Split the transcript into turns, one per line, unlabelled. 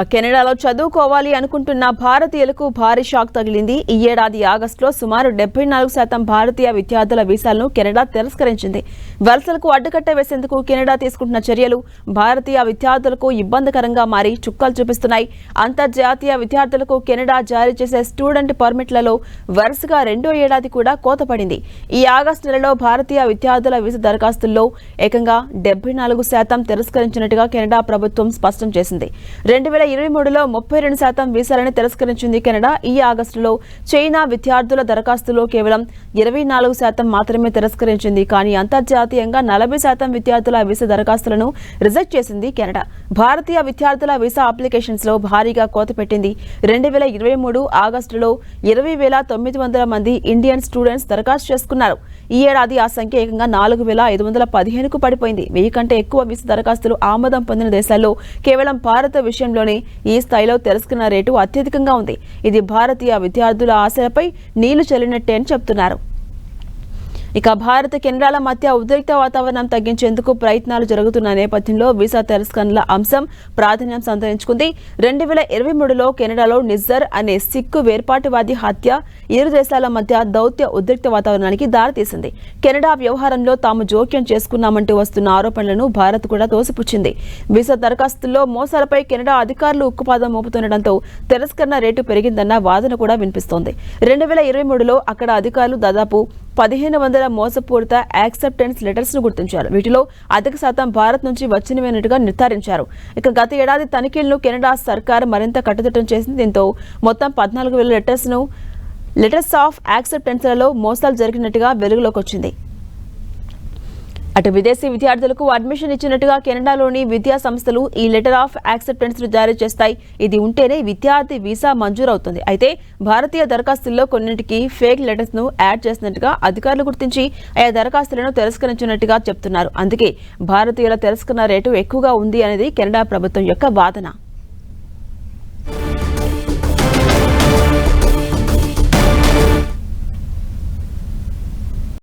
కెనడాలో చదువుకోవాలి అనుకుంటున్న భారతీయులకు భారీ షాక్ తగిలింది. ఈ ఏడాది ఆగస్టులో సుమారు 74% భారతీయ విద్యార్థుల వీసాలను కెనడా తిరస్కరించింది. వలసలకు అడ్డుకట్ట వేసేందుకు కెనడా తీసుకుంటున్న చర్యలు భారతీయ విద్యార్థులకు ఇబ్బందికరంగా మారి చుక్కలు చూపిస్తున్నాయి. అంతర్జాతీయ విద్యార్థులకు కెనడా జారీ చేసే స్టూడెంట్ పర్మిట్లలో వరుసగా రెండో ఏడాది కూడా కోతపడింది. ఈ ఆగస్టు నెలలో భారతీయ విద్యార్థుల వీసా దరఖాస్తుల్లో ఏకంగా 74% తిరస్కరించినట్టుగా కెనడా ప్రభుత్వం స్పష్టం చేసింది. 2023లో 32% వీసాలను తిరస్కరించింది కెనడా. ఈ ఆగస్టులో చైనా విద్యార్థుల దరఖాస్తులో కేవలం 24% మాత్రమే తిరస్కరించింది. కానీ అంతర్జాతీయంగా 40% విద్యార్థుల వీసా దరఖాస్తులను రిజెక్ట్ చేసింది కెనడా. భారతీయ విద్యార్థుల వీసా అప్లికేషన్స్ లో భారీగా కోత పెట్టింది. 2023 ఆగస్టులో 20,900 మంది ఇండియన్ స్టూడెంట్స్ దరఖాస్తు చేసుకున్నారు. ఈ ఏడాది ఆ సంఖ్య ఏకంగా 4,515కు పడిపోయింది. 1000 కంటే ఎక్కువ వీసా దరఖాస్తులు ఆమోదం పొందిన దేశాల్లో కేవలం భారత విషయంలోనే ఈ స్థాయిలో తిరస్కరణ రేటు అత్యధికంగా ఉంది. ఇది భారతీయ విద్యార్థుల ఆశలపై నీళ్లు చల్లినట్టే అని చెబుతున్నారు. ఇక భారత కెనడాల మధ్య ఉద్రిక్త వాతావరణం తగ్గించేందుకు ప్రయత్నాలు జరుగుతున్న నేపథ్యంలో వీసా తిరస్కరణల అంశం ప్రాధాన్యం సంతరించుకుంది. 2023లో కెనడాలో నిజ్జర్ అనే సిక్కు వేర్పాటువాది హత్య ఇరు దేశాల మధ్య దౌత్య ఉద్రిక్త వాతావరణానికి దారితీసింది. కెనడా వ్యవహారంలో తాము జోక్యం చేసుకున్నామంటూ వస్తున్న ఆరోపణలను భారత్ కూడా తోసిపుచ్చింది. వీసా దరఖాస్తుల్లో మోసాలపై కెనడా అధికారులు ఉక్కుపాదం మోపుతుండటంతో తిరస్కరణ రేటు పెరిగిందన్న వాదన కూడా వినిపిస్తోంది. 2023లో అక్కడ అధికారులు దాదాపు 1,500 మోసపూరిత యాక్సెప్టెన్స్ లెటర్స్ ను గుర్తించారు. వీటిలో అధిక శాతం భారత్ నుంచి వచ్చినవేనట్టుగా నిర్ధారించారు. ఇక గత ఏడాది తనిఖీలను కెనడా సర్కార్ మరింత కట్టుదిట్టం చేసింది. దీంతో మొత్తం 14,000 లెటర్స్ ఆఫ్ యాక్సెప్టెన్స్లలో మోసాలు జరిగినట్టుగా వెలుగులోకి వచ్చింది. అటు విదేశీ విద్యార్థులకు అడ్మిషన్ ఇచ్చినట్టుగా కెనడాలోని విద్యా సంస్థలు ఈ లెటర్ ఆఫ్ యాక్సెప్టెన్స్ ను జారీ చేస్తాయి. ఇది ఉంటేనే విద్యార్థి వీసా మంజూరవుతుంది. అయితే భారతీయ దరఖాస్తుల్లో కొన్నింటికి ఫేక్ లెటర్స్ ను యాడ్ చేసినట్టుగా అధికారులు గుర్తించి ఆయా దరఖాస్తులను తిరస్కరించినట్టుగా చెప్తున్నారు. అందుకే భారతీయుల తిరస్కరణ రేటు ఎక్కువగా ఉంది అనేది కెనడా ప్రభుత్వం యొక్క వాదన.